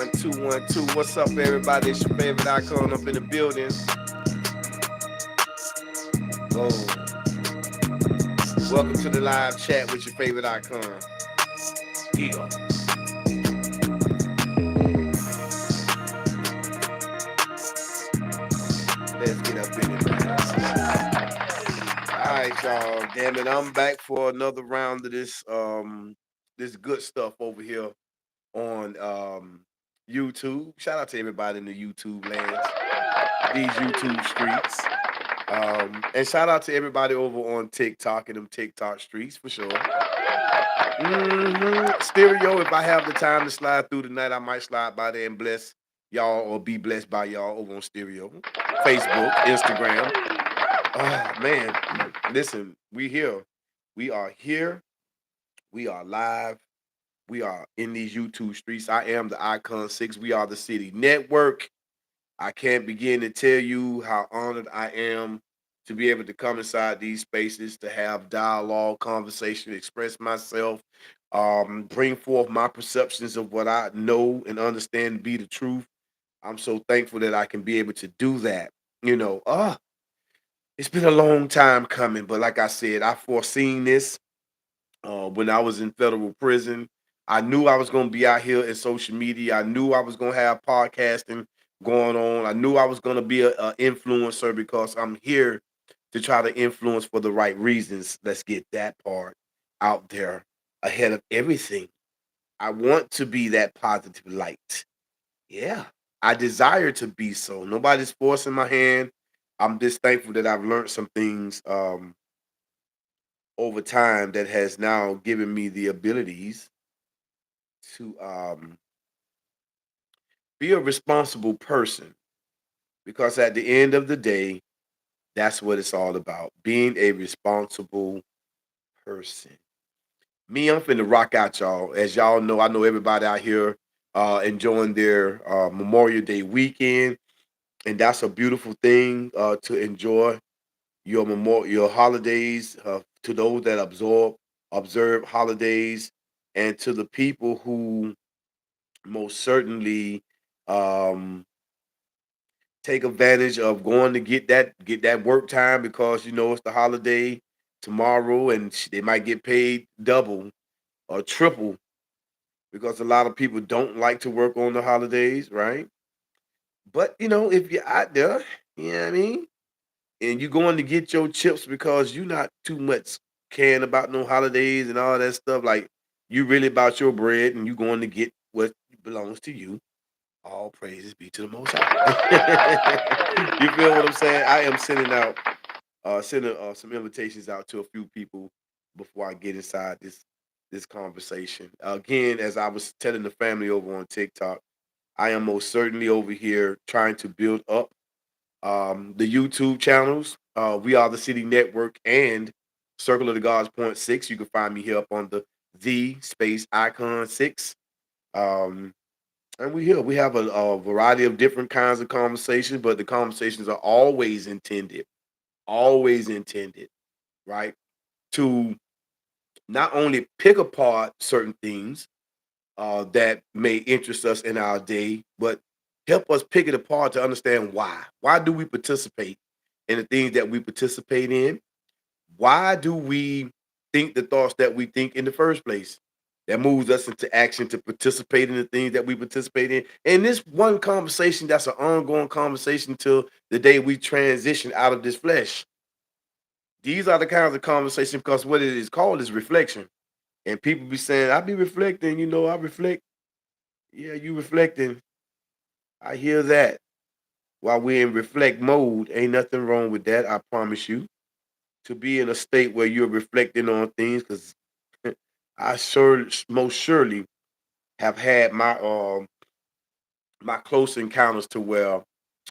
1 2 1 2. What's up, everybody? It's your favorite icon up in the building. Whoa. Welcome to the live chat with your favorite icon. Yeah. Let's get up in it, man. All right, y'all. Damn it, I'm back for another round of this good stuff over here on YouTube. Shout out to everybody in the YouTube lands, these YouTube streets. And shout out to everybody over on TikTok and them TikTok streets for sure. Stereo, if I have the time to slide through tonight, I might slide by there and bless y'all or be blessed by y'all over on Stereo, Facebook, Instagram. Oh man, listen, we here. We are here. We are live. We are in these YouTube streets. I am the Icon 6. We are the City Network. I can't begin to tell you how honored I am to be able to come inside these spaces, to have dialogue, conversation, express myself, bring forth my perceptions of what I know and understand to be the truth. I'm so thankful that I can be able to do that. You know, it's been a long time coming, but like I said, I foreseen this when I was in federal prison. I knew I was going to be out here in social media. I knew I was going to have podcasting going on. I knew I was going to be a influencer because I'm here to try to influence for the right reasons. Let's get that part out there ahead of everything. I want to be that positive light. Yeah, I desire to be so. Nobody's forcing my hand. I'm just thankful that I've learned some things over time that has now given me the abilities to be a responsible person, because at the end of the day, that's what it's all about, being a responsible person. Me, I'm finna rock out, y'all. As y'all know, I know everybody out here enjoying their Memorial Day weekend, and that's a beautiful thing to enjoy your holidays, to those that observe holidays, and to the people who most certainly um take advantage of going to get that work time, because it's the holiday tomorrow, and they might get paid double or triple, because a lot of people don't like to work on the holidays, right? But if you're out there, you know what I mean, and you're going to get your chips because you're not too much caring about no holidays and all that stuff, like you really about your bread and you going to get what belongs to you. All praises be to the Most High. You feel what I'm saying? I am sending some invitations out to a few people before I get inside this conversation. Again, as I was telling the family over on TikTok, I am most certainly over here trying to build up the YouTube channels. We are the City Network and Circle of the Gods Point Six. You can find me here up on the space icon 6. Um, and we here. We have a variety of different kinds of conversations, but the conversations are always intended, right? To not only pick apart certain things that may interest us in our day, but help us pick it apart to understand why. Why do we participate in the things that we participate in? Why do we think the thoughts that we think in the first place? That moves us into action to participate in the things that we participate in. And this one conversation, that's an ongoing conversation till the day we transition out of this flesh. These are the kinds of conversations, because what it is called is reflection. And people be saying, I be reflecting, I reflect. Yeah, you reflecting. I hear that. While we're in reflect mode, ain't nothing wrong with that. I promise you. To be in a state where you're reflecting on things, because I most surely have had my close encounters to where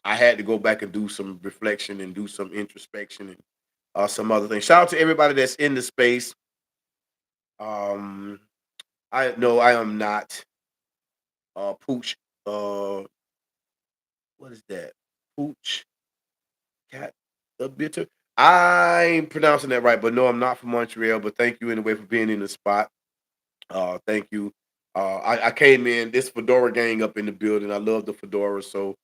I had to go back and do some reflection and do some introspection and some other things. Shout out to everybody that's in the space. Um, I know I am not pooch. Uh, what is that? Pooch cat the bitter. I ain't pronouncing that right, but no, I'm not from Montreal. But thank you anyway for being in the spot. Thank you. I came in this fedora gang up in the building. I love the fedora, so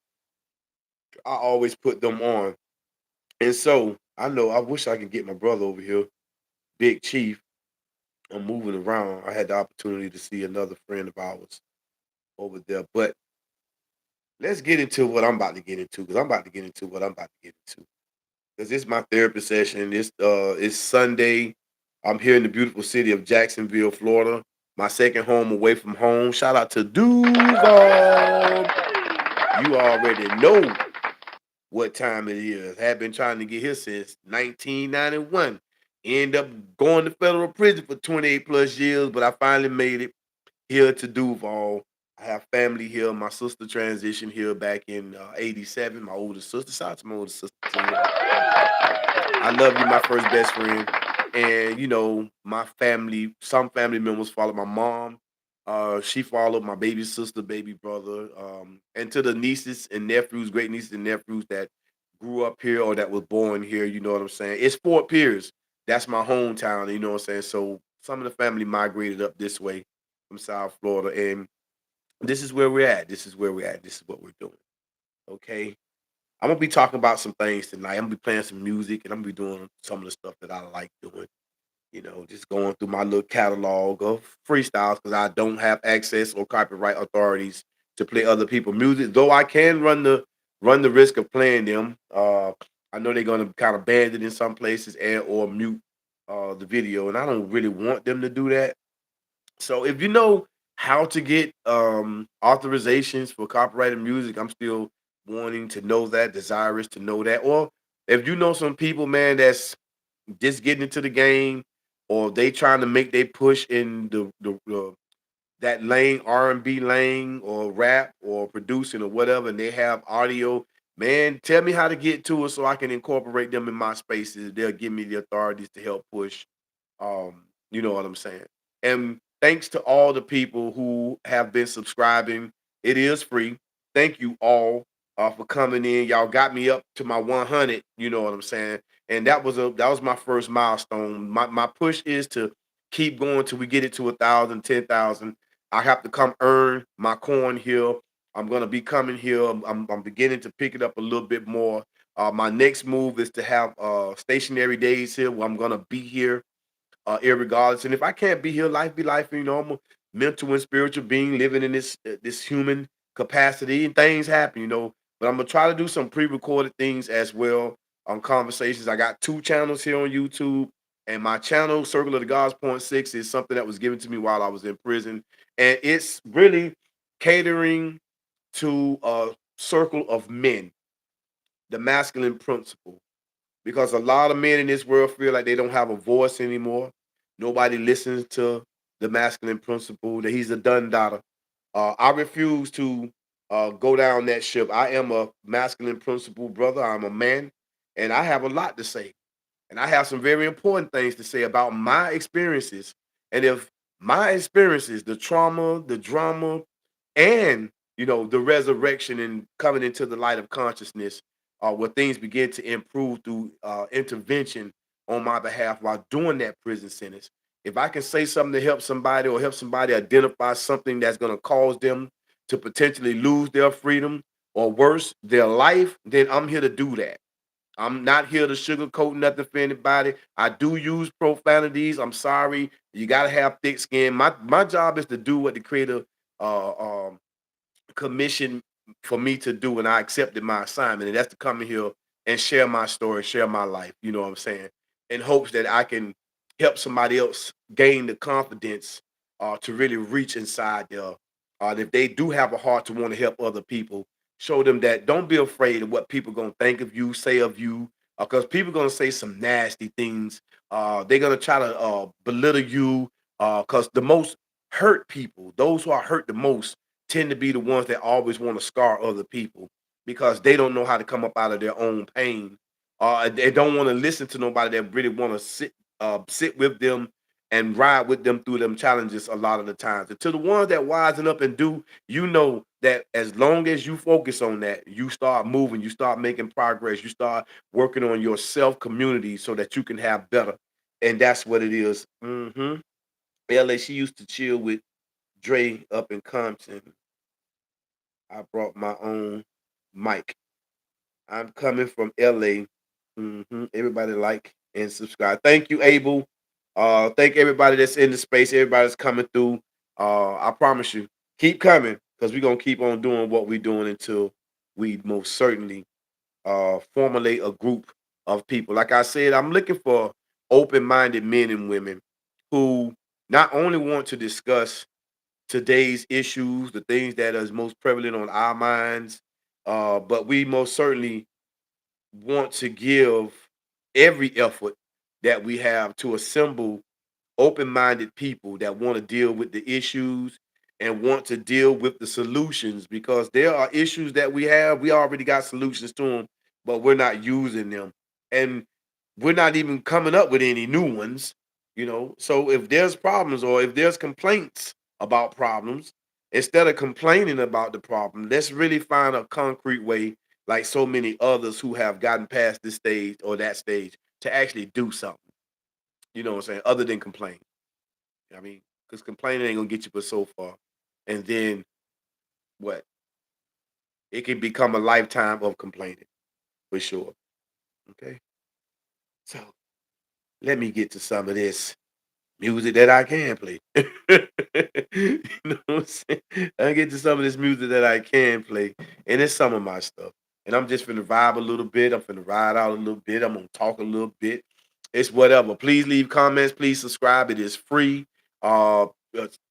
I always put them on. And so I know I wish I could get my brother over here, Big Chief. I'm moving around. I had the opportunity to see another friend of ours over there. But let's get into what I'm about to get into because I'm about to get into what I'm about to get into. Because it's my therapy session. It's Sunday. I'm here in the beautiful city of Jacksonville, Florida. My second home away from home. Shout out to Duval. You already know what time it is. Have been trying to get here since 1991. End up going to federal prison for 28 plus years, but I finally made it here to Duval. I have family here. My sister transitioned here back in '87. My older sister. Shout out to my older sister Tina. I love you, my first best friend. And my family, some family members followed my mom. She followed my baby sister, baby brother, and to the nieces and nephews, great nieces and nephews that grew up here or that was born here. You know what I'm saying? It's Fort Pierce. That's my hometown. You know what I'm saying? So some of the family migrated up this way from South Florida, and this is where we're at. This is where we're at. This is what we're doing. Okay. I'm gonna be talking about some things tonight. I'm gonna be playing some music and I'm gonna be doing some of the stuff that I like doing. Just going through my little catalog of freestyles because I don't have access or copyright authorities to play other people's music. Though I can run the risk of playing them. I know they're gonna kind of ban it in some places and or mute the video, and I don't really want them to do that. So if you know how to get authorizations for copyrighted music, I'm still wanting to know that, desirous to know that. Or if you know some people, man, that's just getting into the game, or they trying to make they push in the that lane, R&B lane, or rap, or producing, or whatever, and they have audio. Man, tell me how to get to it so I can incorporate them in my spaces. They'll give me the authorities to help push you know what I'm saying? And thanks to all the people who have been subscribing. It is free. Thank you all for coming in. Y'all got me up to my 100. You know what I'm saying? And that was my first milestone. My push is to keep going till we get it to 1,000, 10,000. I have to come earn my coin here. I'm gonna be coming here. I'm beginning to pick it up a little bit more. My next move is to have stationary days here where I'm gonna be here irregardless. And if I can't be here, life be life. I'm a mental and spiritual being living in this human capacity, and things happen. But I'm gonna try to do some pre-recorded things as well on conversations. I got two channels here on YouTube, and my channel, Circle of the Gods Point Six, is something that was given to me while I was in prison, and it's really catering to a circle of men, the masculine principle because a lot of men in this world feel like they don't have a voice anymore. Nobody listens to the masculine principle that he's a done daughter. I refuse to go down that ship. I am a masculine principle brother. I'm a man, and I have a lot to say. And I have some very important things to say about my experiences. And if my experiences, the trauma, the drama, and the resurrection and coming into the light of consciousness, where things begin to improve through intervention on my behalf while doing that prison sentence. If I can say something to help somebody or help somebody identify something that's going to cause them to potentially lose their freedom or worse, their life, then I'm here to do that. I'm not here to sugarcoat nothing for anybody. I do use profanities. I'm sorry. You gotta have thick skin. My job is to do what the creator uh, um, commission for me to do, and I accepted my assignment, and that's to come in here and share my story, share my life. You know what I'm saying? In hopes that I can help somebody else gain the confidence to really reach inside there. If they do have a heart to want to help other people, show them that don't be afraid of what people gonna think of you, say of you, because people gonna say some nasty things. They're gonna try to belittle you. Because the most hurt people, those who are hurt the most, tend to be the ones that always want to scar other people because they don't know how to come up out of their own pain. They don't want to listen to nobody that really want to sit with them and ride with them through them challenges a lot of the times. And to the ones that wisen up and do, you know that as long as you focus on that, you start moving, you start making progress, you start working on your self community so that you can have better. And that's what it is. LA, she used to chill with Dre up in Compton. I brought my own mic. I'm coming from LA. Everybody like and subscribe. Thank you, Abel. Thank everybody that's in the space, everybody that's coming through. I promise you, keep coming because we're gonna keep on doing what we're doing until we most certainly formulate a group of people. Like I said, I'm looking for open-minded men and women who not only want to discuss today's issues, the things that is most prevalent on our minds, but we most certainly want to give every effort that we have to assemble open-minded people that want to deal with the issues and want to deal with the solutions because there are issues that we already got solutions to them, but we're not using them. And we're not even coming up with any new ones. So if there's problems or if there's complaints about problems, instead of complaining about the problem, let's really find a concrete way, like so many others who have gotten past this stage or that stage, to actually do something. You know what I'm saying? Other than complain. I mean, because complaining ain't gonna get you but so far. And then what? It can become a lifetime of complaining for sure. Okay. So let me get to some of this music that I can play. You know what I'm saying? I get to some of this music that I can play, and it's some of my stuff. And I'm just finna vibe a little bit. I'm finna ride out a little bit. I'm gonna talk a little bit. It's whatever. Please leave comments. Please subscribe. It is free. Uh,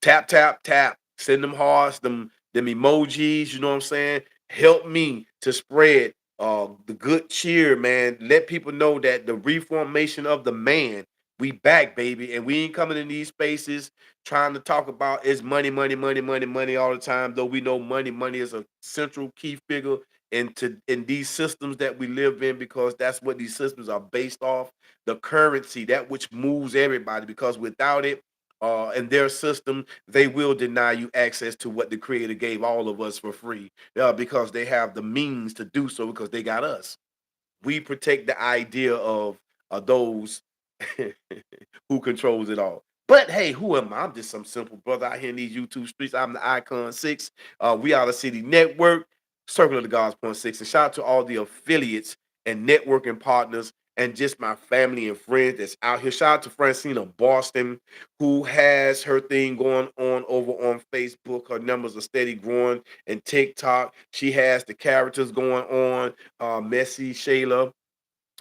tap tap tap. Send them hearts, them emojis. You know what I'm saying? Help me to spread the good cheer, man. Let people know that the reformation of the man, we back, baby, and we ain't coming in these spaces trying to talk about is money, money, money, money, money all the time. Though we know money is a central key figure in these systems that we live in, because that's what these systems are based off. The currency, that which moves everybody, because without it, in their system, they will deny you access to what the Creator gave all of us for free, because they have the means to do so because they got us. We protect the idea of those who controls it all. But hey, who am I? I'm just some simple brother out here in these YouTube streets. I'm the Icon 6. We are the City Network, Circle of the Gods Point 6. And shout out to all the affiliates and networking partners and just my family and friends that's out here. Shout out to Francina Boston, who has her thing going on over on Facebook. Her numbers are steady growing. And TikTok, she has the characters going on. Messy Shayla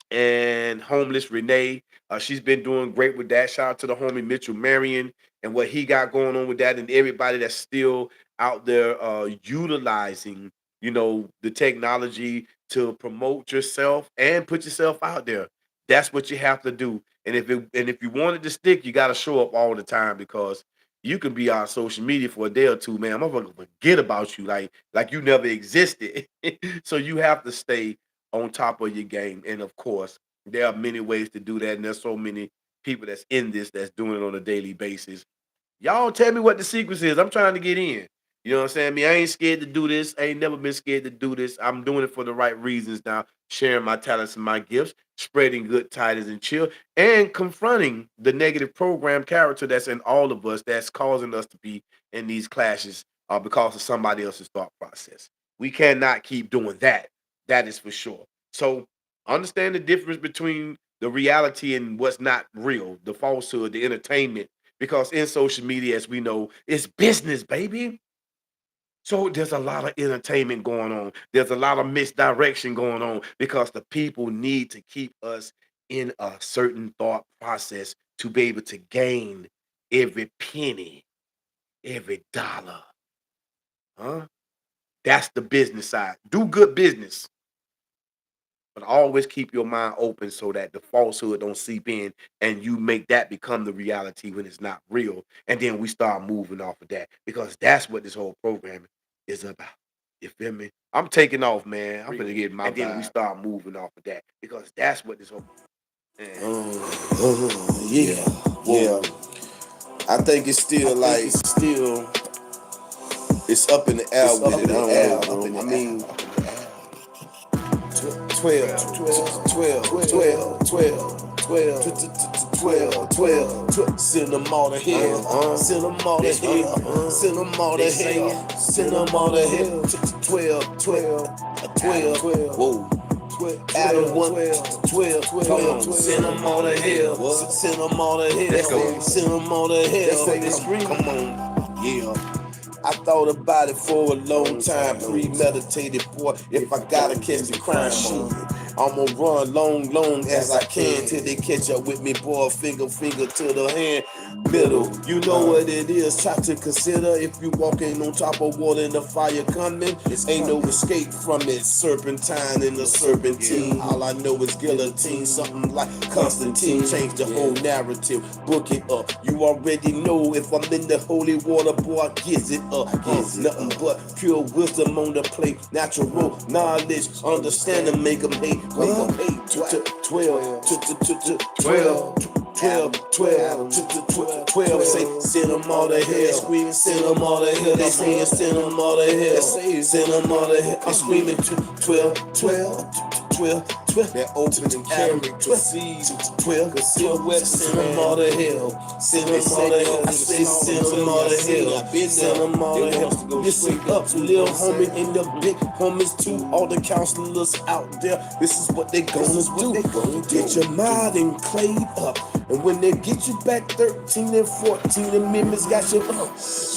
and homeless Renee. She's been doing great with that. Shout out to the homie Mitchell Marion and what he got going on with that, and everybody that's still out there utilizing, the technology to promote yourself and put yourself out there. That's what you have to do. And if you want it to stick, you got to show up all the time, because you can be on social media for a day or two, man. I'm gonna forget about you, like you never existed. So you have to stay on top of your game. And of course, there are many ways to do that. And there's so many people that's in this that's doing it on a daily basis. Y'all tell me what the secret is. I'm trying to get in. You know what I'm saying? I ain't scared to do this. I ain't never been scared to do this. I'm doing it for the right reasons now, sharing my talents and my gifts, spreading good tidings and chill, and confronting the negative program character that's in all of us that's causing us to be in these clashes because of somebody else's thought process. We cannot keep doing that. That is for sure. So understand the difference between the reality and what's not real, the falsehood, the entertainment, because in social media, as we know, it's business, baby. So there's a lot of entertainment going on. There's a lot of misdirection going on because the people need to keep us in a certain thought process to be able to gain every penny, every dollar. Huh? That's the business side. Do good business, but always keep your mind open so that the falsehood don't seep in and you make that become the reality when it's not real. And then we start moving off of that, because that's what this whole program is about. You feel me? I'm taking off, man. I'm gonna get my and then we start moving off of that, because that's what this whole yeah, yeah. I think it's still it's up in the air with it. I don't know, bro. I mean, 12, 12, 12, 12, 12, 12, 12, 12, 12. Send them all to hell. Send them all to hell. Send them all to hell. Send them all to hell. 12. Whoa. Adam 1, 12. Send them all to hell. Send them all to hell. Send them all to hell. Come on. Yeah. I thought about it for a long time, premeditated, boy. If I gotta catch the crime, shoot. I'ma run long as I can till they catch up with me, boy. Finger to the hand. Middle, you know what it is. Try to consider if you walking on top of water and the fire coming. Ain't no escape from it. Serpentine in the serpentine. All I know is guillotine. Something like Constantine. Change the whole narrative. Book it up. You already know if I'm in the holy water, boy, I gives it up. Nothing but pure wisdom on the plate. Natural knowledge, understanding, make them hate. 12, say, send them all to hell. Screaming, send them all to hell. They saying, send them all to hell. Send them all to hell. I'm screaming, 12. That opening character sees 12. Send them all to hell. Send them all to hell. I say, send them all to hell. Send them all to hell. Listen up, little homie and the big homies too. All the counselors out there, this is what they gonna do. Get your mind enclayed up. And when they get you back 13 and 14, the members got you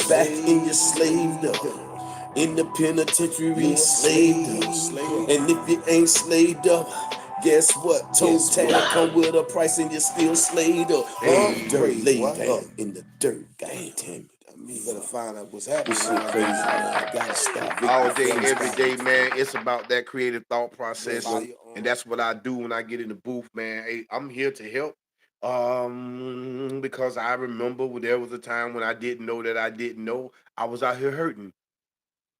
back in your slave up. In the penitentiary, slaved up. And if you ain't slaved up, guess what? Toe tag come with a price and you're still slaved up. Dirt laid down in the dirt. God damn it. You better find out what's happening. This shit crazy. I gotta stop. All day, every day, man. It's about that creative thought process, and that's what I do when I get in the booth, man. Hey, I'm here to help. Because I remember there was a time when I didn't know that I didn't know. I was out here hurting,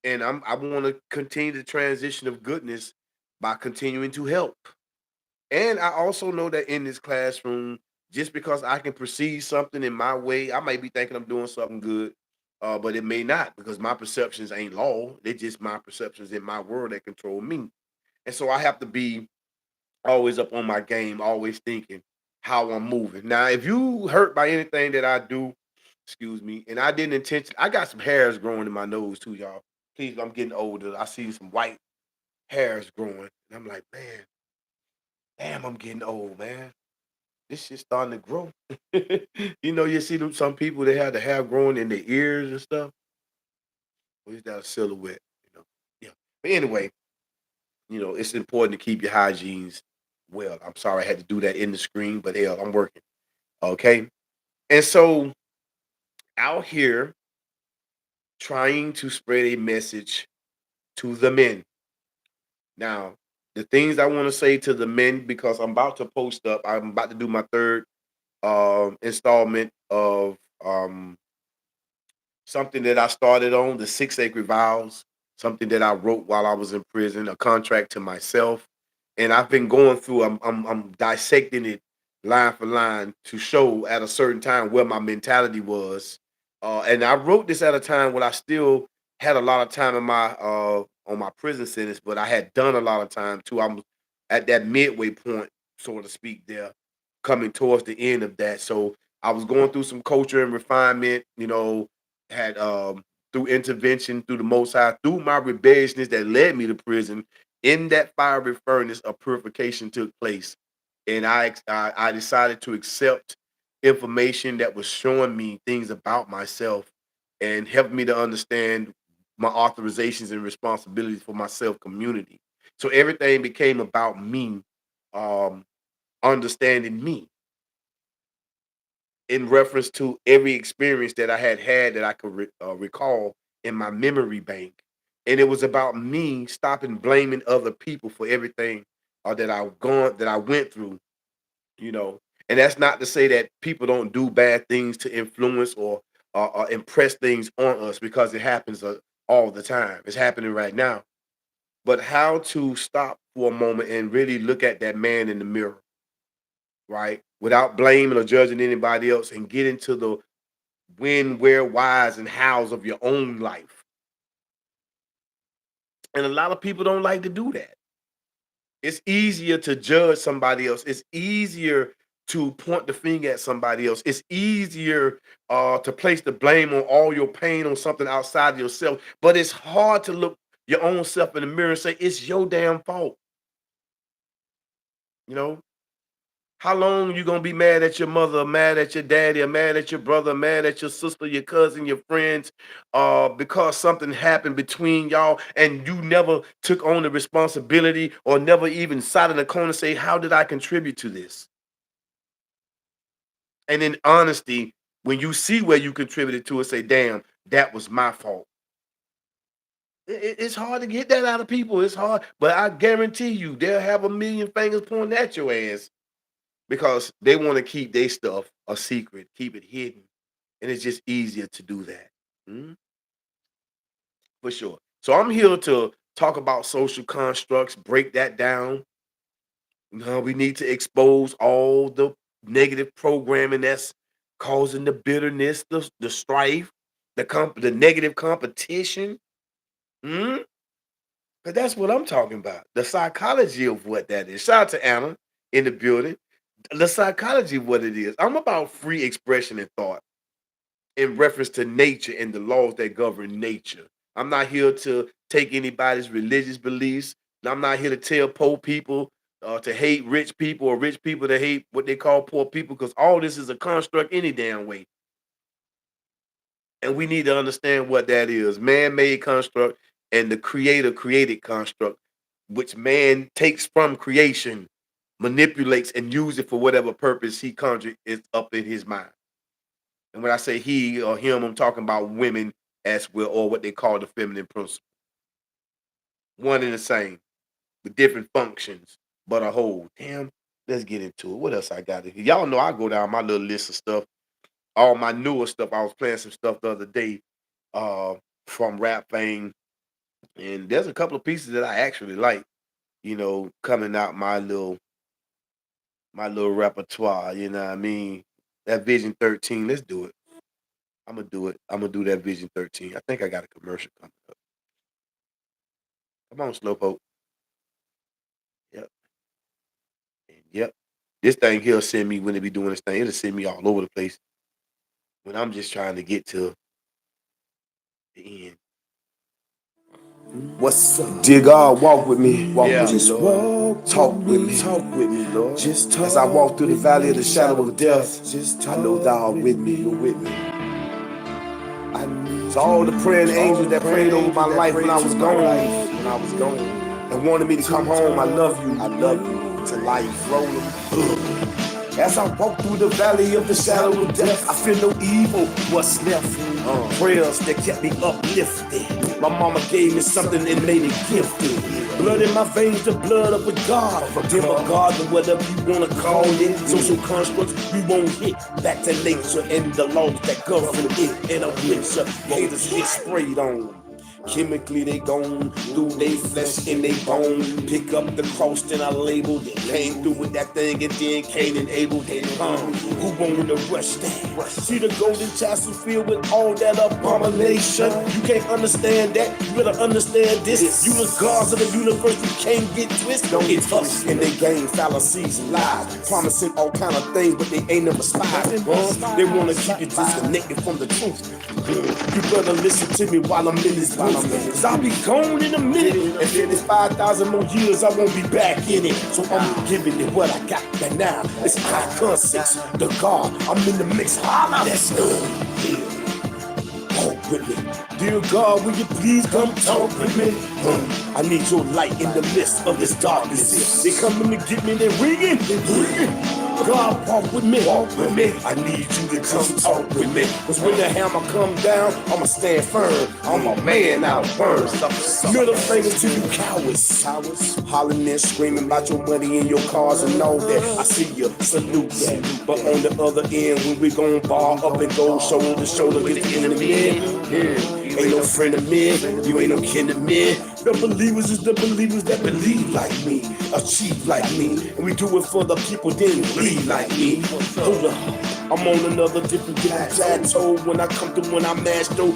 and I want to continue the transition of goodness by continuing to help. And I also know that in this classroom, just because I can perceive something in my way, I might be thinking I'm doing something good, but it may not because my perceptions ain't law. They're just my perceptions in my world that control me. And so I have to be always up on my game, always thinking how I'm moving. Now, if you hurt by anything that I do, excuse me, and I didn't intention, I got some hairs growing in my nose too, y'all. Please, I'm getting older. I see some white hairs growing, and I'm like, man, damn, I'm getting old, man. This shit starting to grow. You see them some people they have the hair growing in their ears and stuff. Well, is that a silhouette? Yeah. But anyway, it's important to keep your hygienes well. I'm sorry I had to do that in the screen, but hell, I'm working. Okay. And so out here trying to spread a message to the men. Now, the things I want to say to the men, because I'm about to post up, I'm about to do my third installment of something that I started on, the Six Sacred Vows, something that I wrote while I was in prison, a contract to myself. And I've been going through, I'm dissecting it line for line to show at a certain time where my mentality was. And I wrote this at a time when I still had a lot of time in my on my prison sentence, but I had done a lot of time too. I'm at that midway point, so to speak, there, coming towards the end of that. So I was going through some culture and refinement, had through intervention through the Most High, through my rebelliousness that led me to prison. In that fiery furnace, a purification took place, and I decided to accept information that was showing me things about myself and helped me to understand my authorizations and responsibilities for my self community. So everything became about me, um, understanding me in reference to every experience that I had that I could recall in my memory bank. And it was about me stopping blaming other people for everything that I went through, you know. And that's not to say that people don't do bad things to influence or impress things on us because it happens all the time. It's happening right now. But how to stop for a moment and really look at that man in the mirror, right? Without blaming or judging anybody else and get into the when, where, whys, and hows of your own life. And a lot of people don't like to do that. It's easier to judge somebody else. It's easier to point the finger at somebody else. It's easier to place the blame on all your pain on something outside of yourself, but it's hard to look your own self in the mirror and say it's your damn fault. You know, how long you gonna be mad at your mother, mad at your daddy, or mad at your brother, mad at your sister, your cousin, your friends, because something happened between y'all and you never took on the responsibility or never even sat in the corner and say, how did I contribute to this? And in honesty, when you see where you contributed to it, say, damn, that was my fault. It's hard to get that out of people. It's hard, but I guarantee you, they'll have a million fingers pointing at your ass because they want to keep their stuff a secret, keep it hidden, and it's just easier to do that. Mhm, for sure. So I'm here to talk about social constructs, break that down. We need to expose all the negative programming that's causing the bitterness, the strife, the negative competition. Because that's what I'm talking about. The psychology of what that is. Shout out to Anna in the building. The psychology of what it is. I'm about free expression and thought in reference to nature and the laws that govern nature. I'm not here to take anybody's religious beliefs. I'm not here to tell poor people to hate rich people or rich people to hate what they call poor people because all this is a construct any damn way. And we need to understand what that is. Man-made construct and the creator created construct, which man takes from creation, manipulates and uses it for whatever purpose he conjures is up in his mind. And when I say he or him, I'm talking about women as well, or what they call the feminine principle. One and the same, with different functions, but a whole. Damn, let's get into it. What else I got? Y'all know I go down my little list of stuff, all my newer stuff. I was playing some stuff the other day uh, from Rap Fame, and there's a couple of pieces that I actually like, coming out my little repertoire, you know what I mean? That Vision 13, let's do it. I'm gonna do it. I'm gonna do that Vision 13. I think I got a commercial coming up. Come on, Slowpoke. Yep. And yep. This thing here'll send me when it be doing this thing. It'll send me all over the place when I'm just trying to get to the end. What's up? Dear God, walk with me. Walk Yeah. with me, Lord. Talk with me. Talk with me, Lord. Just talk. As I walk through the valley of the shadow of death, I know thou art with me. You're with me. To all the praying angels that prayed over my life when I was gone, and wanted me to come home, I love you. I love you. To life, rolling. As I walk through the valley of the shadow of death, I feel no evil. What's left? Prayers that kept me uplifted. My mama gave me something and made me gifted. Blood in my veins, the blood of a God. Dear my God, or whatever you wanna call it. Social constructs we won't hit. Back to nature and the laws that govern it. In a picture, haters get sprayed on. Chemically they gone through they flesh and they bone. Pick up the cross, then I labeled it. Came through with that thing and then Cain and Abel. Who wanted to rush that? See the golden tassel filled with all that abomination. You can't understand that. You better understand this. You the gods of the universe, you can't get twisted. It's us and they gain fallacies and lies, promising all kind of things, but they ain't never spied. They wanna keep you disconnected from the truth. You better listen to me while I'm in this booth. Cause I'll be gone in a minute. And 55,000 more years I won't be back in it. So I'm giving it what I got right now. It's Icon6, the God. I'm in the mix. Holla. That's walk with me. Dear God, will you please come talk with me? I need your light in the midst of this darkness. They coming to get me, they ringing. God, walk with me. I need you to come talk with me. Cause when the hammer come down, I'ma stand firm. I'm a man out of burn. Middle fingers to you cowards. Hollering and screaming about your money and your cars and all that. I see you, salute that. But on the other end, when we gon' bar up and go shoulder to shoulder with the enemy. Ain't no friend of me, you ain't no kin of me. The believers is the believers that believe like me, achieve like me, and we do it for the people that bleed like me. Hold up, I'm on another different plateau. When I come through, when I mash through,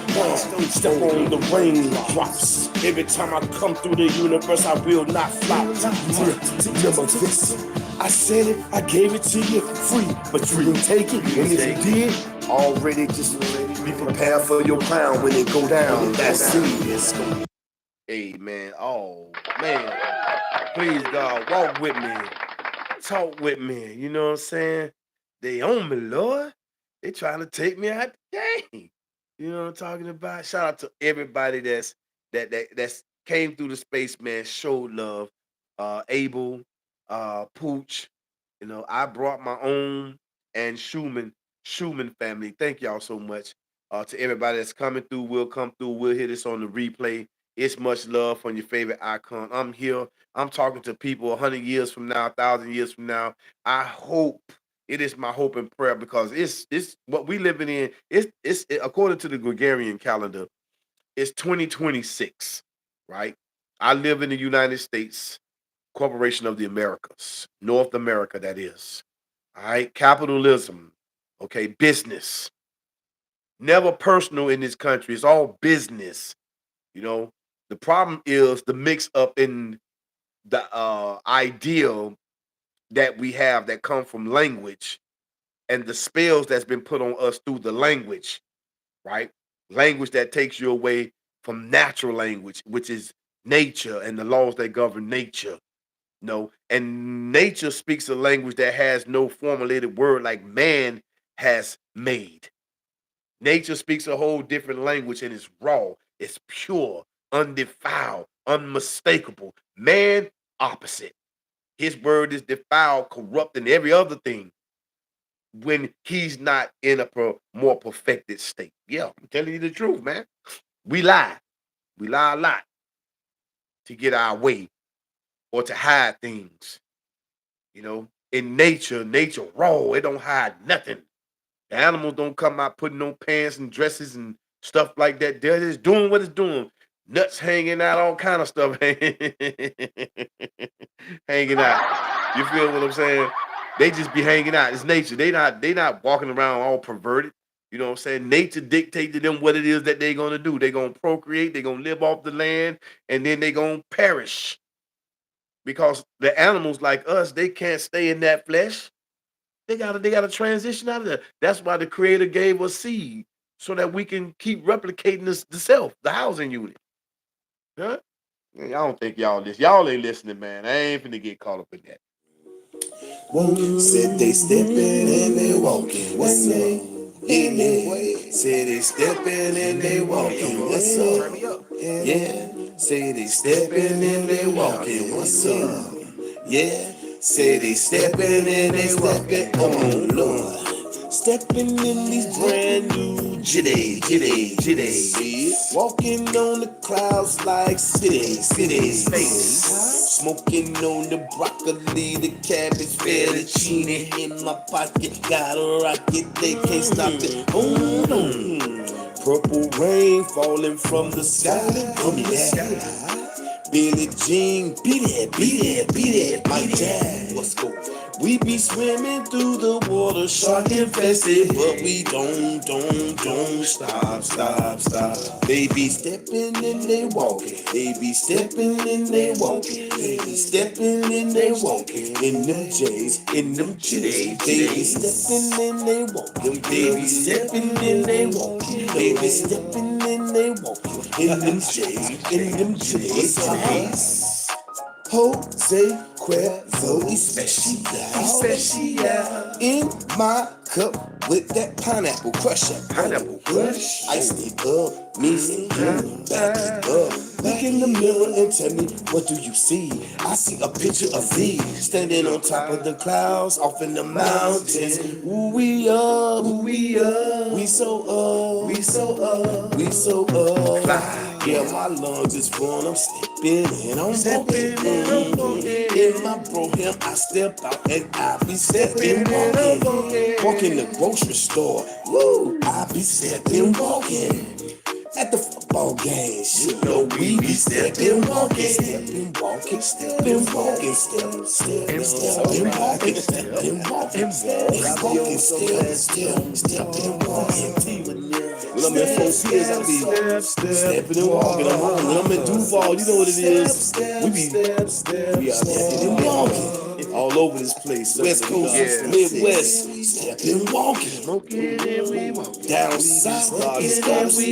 step on the raindrops. Every time I come through the universe, I will not flop. Remember this. I said it, I gave it to you free, but you didn't take it. And if you did, already just be prepared for your crown when it go down. That's it. Amen. Oh man. Please God, walk with me. Talk with me. You know what I'm saying? They own me, Lord. They trying to take me out the game. You know what I'm talking about? Shout out to everybody that's came through the space, man, showed love. Abel, Pooch, I brought my own and Schumann family. Thank y'all so much. To everybody that's coming through, will come through, we'll hit this on the replay. It's much love from your favorite icon. I'm here. I'm talking to people 100 years from now, 1,000 years from now. I hope it is my hope and prayer because it's what we living in. It's according to the Gregorian calendar, it's 2026, right? I live in the United States, Corporation of the Americas, North America, that is. All right, capitalism, okay, business, never personal in this country. It's all business. You know, the problem is the mix up in the ideal that we have that come from language and the spells that's been put on us through the language, right? Language that takes you away from natural language, which is nature and the laws that govern nature. No, and nature speaks a language that has no formulated word like man has made. Nature speaks a whole different language and it's raw, it's pure, undefiled, unmistakable. Man, opposite. His word is defiled, corrupt, and every other thing when he's not in a more perfected state. Yeah, I'm telling you the truth, man. We lie. We lie a lot to get our way or to hide things. In nature raw, it don't hide nothing. The animals don't come out putting on pants and dresses and stuff like that. They're just doing what it's doing. Nuts hanging out, all kind of stuff hanging out. You feel what I'm saying? They just be hanging out. It's nature. They not walking around all perverted. You know what I'm saying? Nature dictates to them what it is that they're gonna do. They're gonna procreate, they're gonna live off the land, and then they're gonna perish. Because the animals like us, they can't stay in that flesh. They gotta transition out of that. That's why the creator gave us seed so that we can keep replicating this the self, the housing unit. Huh? Man, y'all don't think y'all this. Y'all ain't listening, man. I ain't finna get caught up in that. Said they stepping and they walking. What's up? Yeah. Say they stepping and they walking. What's up? Yeah. Say they stepping and they walking. What's up? Yeah. Say they stepping and they walking. Oh Lord. Stepping in these brand new jitties. Walking on the clouds like cities. Smoking on the broccoli, the cabbage, fettuccine in my pocket. Got a rocket, they can't stop it. Oh no. Purple rain falling from the sky. Billie Jean, beat it, my dad. Let's go. We be swimming through the water, shark infested, but we don't stop. They be stepping and they walking. They be stepping and they walking. They be stepping and they walking. In them J's, in them J's. They be stepping and they walking. They be stepping and they walking. They be stepping and they walking. In them J's, in them J's. Jose Cuervo especial in my cup with that pineapple crusher. Iced it up, me and back it up. Look in the mirror and tell me, what do you see? I see a picture of thee standing on top of the clouds, off in the mountains. Ooh, we up, we so up. Yeah, my lungs is full, I'm stepping and I'm walking. In my bro him, I step out and I be stepping, walking the grocery store. Woo, I be stepping, walking. At the football games, you know we be stepping, walking. When I'm in Fort Pierce, I be stepping and walking. I'm on. When I'm in Duval, you know what it is. We out there and walking all over this place. West Coast, Midwest, stepping and walking. Smoking and we walking. Down south, we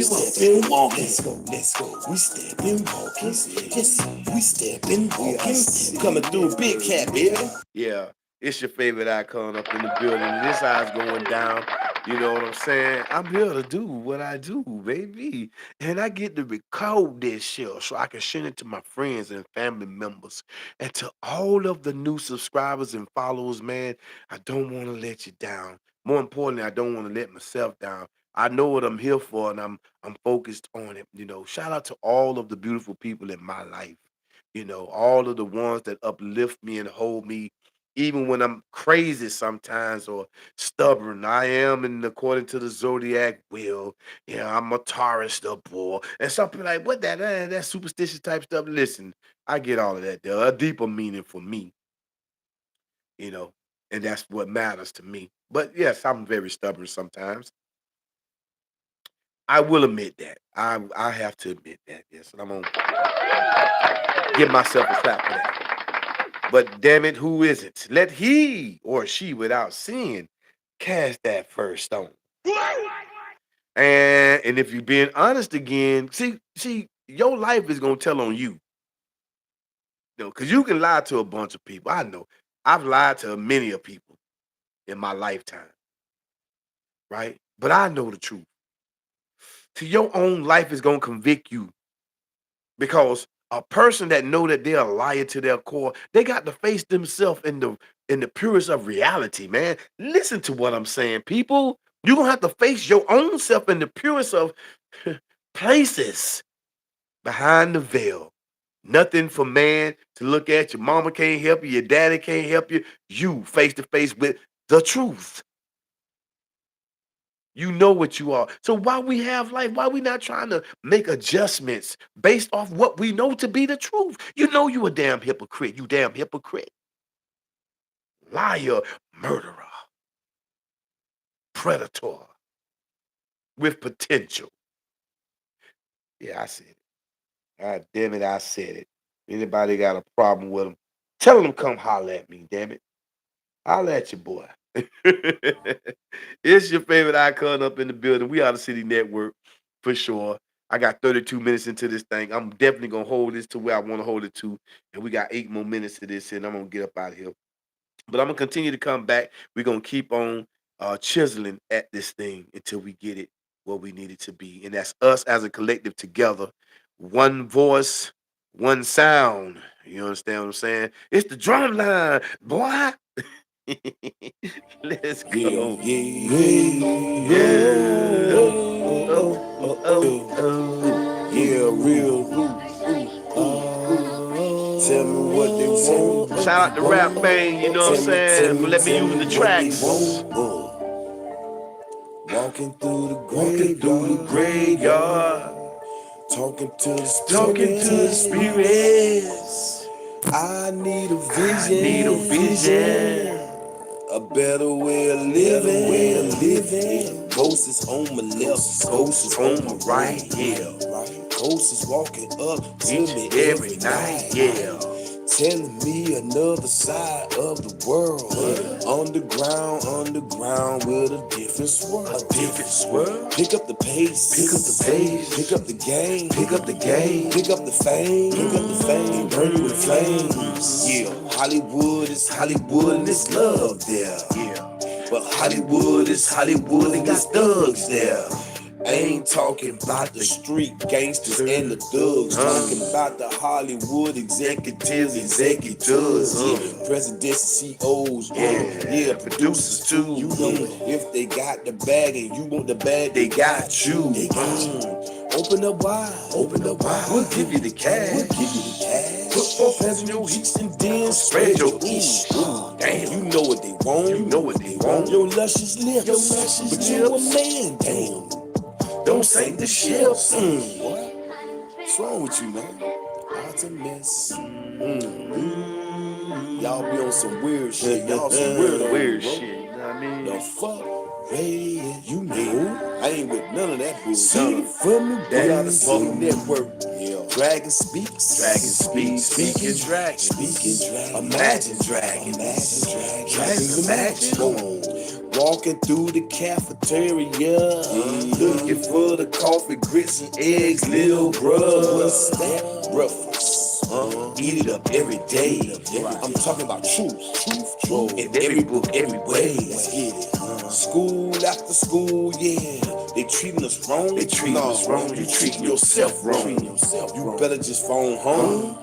stepping walking. Let's go. We stepping walking. Yes, we stepping walking. Coming through Big Cat, baby. Yeah, it's your favorite icon up in the building. This eye's going down. You know what I'm saying? I'm here to do what I do, baby. And I get to record this shit so I can send it to my friends and family members. And to all of the new subscribers and followers, man, I don't want to let you down. More importantly, I don't want to let myself down. I know what I'm here for and I'm focused on it. You know, shout out to all of the beautiful people in my life. You know, all of the ones that uplift me and hold me even when I'm crazy sometimes or stubborn. I am, and according to the zodiac wheel, I'm a Taurus, the bull, and some people like, what that superstitious type stuff. Listen, I get all of that. There a deeper meaning for me, you know, and that's what matters to me. But yes, I'm very stubborn sometimes. I will admit that. I have to admit that. Yes, and I'm gonna give myself a clap for that. But damn it, who isn't? Let he or she without sin cast that first stone. And if you're being honest again, see, your life is gonna tell on you. Because you can lie to a bunch of people. I know. I've lied to many of people in my lifetime, right? But I know the truth. To your own life is gonna convict you because a person that know that they're a liar to their core, they got to face themselves in the purest of reality, man. Listen to what I'm saying, people. You're gonna have to face your own self in the purest of places behind the veil. Nothing for man to look at. Your mama can't help you, your daddy can't help you. You face to face with the truth. You know what you are. So why we have life? Why we not trying to make adjustments based off what we know to be the truth? You know you a damn hypocrite. You damn hypocrite. Liar, murderer, predator with potential. Yeah, I said it. God damn it, I said it. Anybody got a problem with them? Tell them come holler at me, damn it. Holla at your boy. It's your favorite icon up in the building. We are the City Network for sure. I got 32 minutes into this thing. I'm definitely gonna hold this to where I want to hold it to. And we got 8 more minutes to this, and I'm gonna get up out of here. But I'm gonna continue to come back. We're gonna keep on chiseling at this thing until we get it where we need it to be. And that's us as a collective together. One voice, one sound. You understand what I'm saying? It's the drum line, boy. Let's go. Yeah, real. Tell me what they want. Shout out to Rap Bang, you know what I'm saying? For let me use the tracks. Walking through the Graveyard. talking to the spirits. I need a vision. A better way of living. Ghost is on my left, ghost is on my right, yeah. Ghost is walking up to me every night, yeah. Telling me another side of the world. Underground with a different swirl. Pick up the pace, pick up the game, pick up the fame, burn you with flames. Yeah, Hollywood and it's love there. Yeah, but Hollywood is Hollywood and got thugs there. I ain't talking about the street gangsters and the thugs. Talking about the Hollywood executives, yeah. Presidents and CEOs, yeah, producers too. You know, if they got the bag and you want the bag, they got you. Open up wide. We'll give you the cash. Put 4 pants in your hips and then spread your ears. Damn, you know what they want. Your luscious lips, but you a man, damn. Don't sink the ship. What? What's wrong with you, man? Artemis. Y'all be on some weird shit. Y'all some Weird weird shit, you know what I mean? The fuck? Radio, you know, I ain't with none of that bullshit. See from the That That is City fucking Network. Yeah. Dragon speaks. Dragon speaks. Speaking dragon. Speaking dragon. Imagine dragon. Imagine dragon. Just imagine. Come on. Walking through the cafeteria. Looking for the coffee, grits, and eggs, little bruh. What's that? Breakfast. Eat it up every day. I'm talking about truth. In every book, every way. Let's get it. School after school, yeah. They treating us wrong. They treating us wrong. You treating yourself wrong. You better just phone home.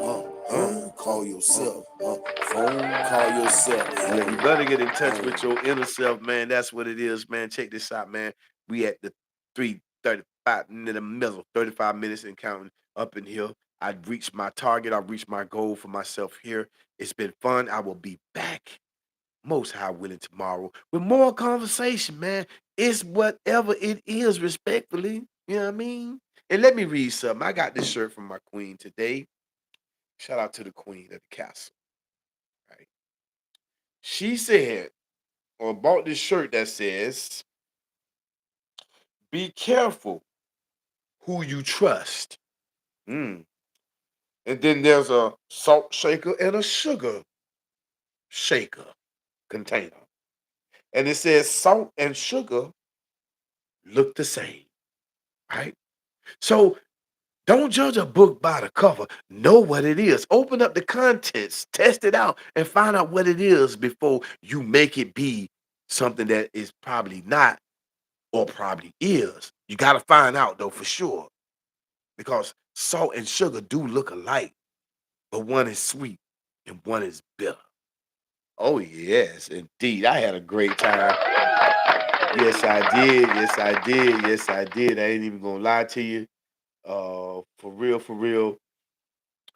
Call yourself. Call yourself. Yeah, you better get in touch with your inner self, man. That's what it is, man. Check this out, man. We at the 3:35 in the middle, 35 minutes and counting up in here. I reached my target. I reached my goal for myself here. It's been fun. I will be back most high willing tomorrow with more conversation, man. It's whatever it is, respectfully. You know what I mean? And let me read something. I got this shirt from my queen today. Shout out to the queen of the castle. Right? She said, or bought this shirt that says, "Be careful who you trust." Mm. And then there's a salt shaker and a sugar shaker container. And it says salt and sugar look the same, right? So don't judge a book by the cover. Know what it is. Open up the contents, test it out, and find out what it is before you make it be something that is probably not or probably is. You got to find out though for sure because salt and sugar do look alike, but one is sweet and one is bitter. Oh, yes, indeed. I had a great time. Yes, I did. Yes, I did. Yes, I did. I ain't even gonna lie to you. For real, for real.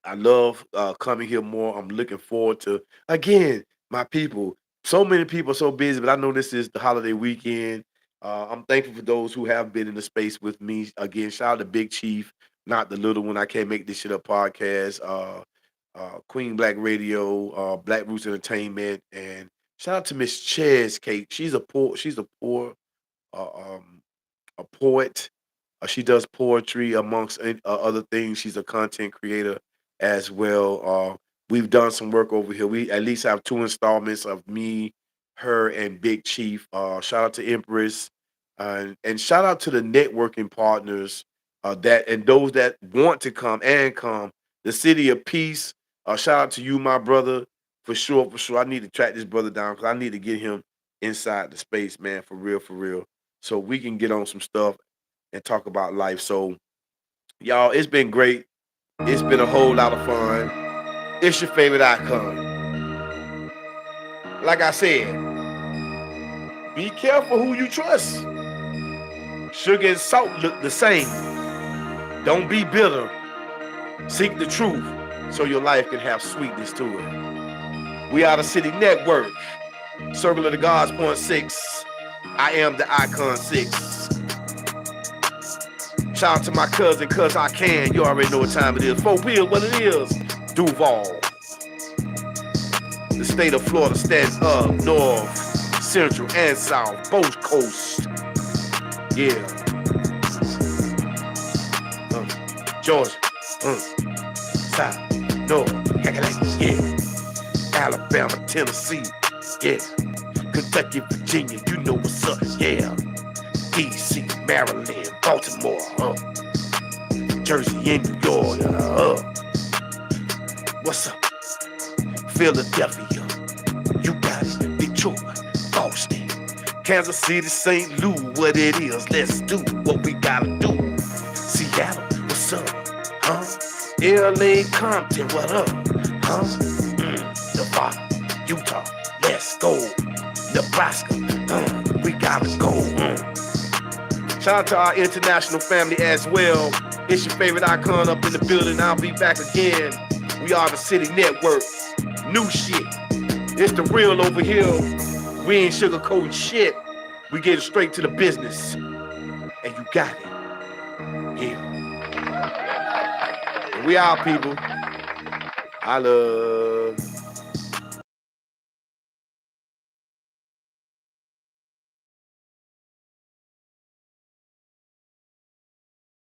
I love coming here more. I'm looking forward to again, my people. So many people are so busy, but I know this is the holiday weekend. I'm thankful for those who have been in the space with me. Again, shout out to Big Chief, not the little one. I can't make this shit up podcast. Queen Black Radio, Black Roots Entertainment, and shout out to Miss Ches Kate. She's uh, um, a poet. She does poetry amongst other things. She's a content creator as well. We've done some work over here. We at least have two installments of me, her, and Big Chief. Shout out to Empress, and shout out to the networking partners that and those that want to come and come. The City of Peace. Shout out to you, my brother, for sure, for sure. I need to track this brother down because I need to get him inside the space, man, for real, for real. So we can get on some stuff and talk about life. So, y'all, it's been great. It's been a whole lot of fun. It's your favorite icon. Like I said, be careful who you trust. Sugar and salt look the same. Don't be bitter. Seek the truth so your life can have sweetness to it. We are the City Network. Circle of the Gods, point 6. I am the Icon6. Shout out to my cousin, cuz I can. You already know what time it is. 4 wheels, what it is. Duval. The state of Florida stands up. North, Central, and South. Both coasts. Yeah. Georgia. South. North. Yeah. Alabama, Tennessee. Yeah. Kentucky, Virginia. You know what's up. Yeah. DC, Maryland, Baltimore, Jersey, and New York, what's up? Philadelphia, you got it. Detroit, Boston, Kansas City, St. Louis, what it is, let's do what we gotta do. Seattle, what's up? LA, Compton, what up? Nevada, Utah, let's go. Nebraska, we gotta go. Shout out to our international family as well. It's your favorite icon up in the building. I'll be back again. We are the City Network. New shit. It's the real over here. We ain't sugarcoating shit. We get straight to the business. And you got it. Yeah. And we are people. I love.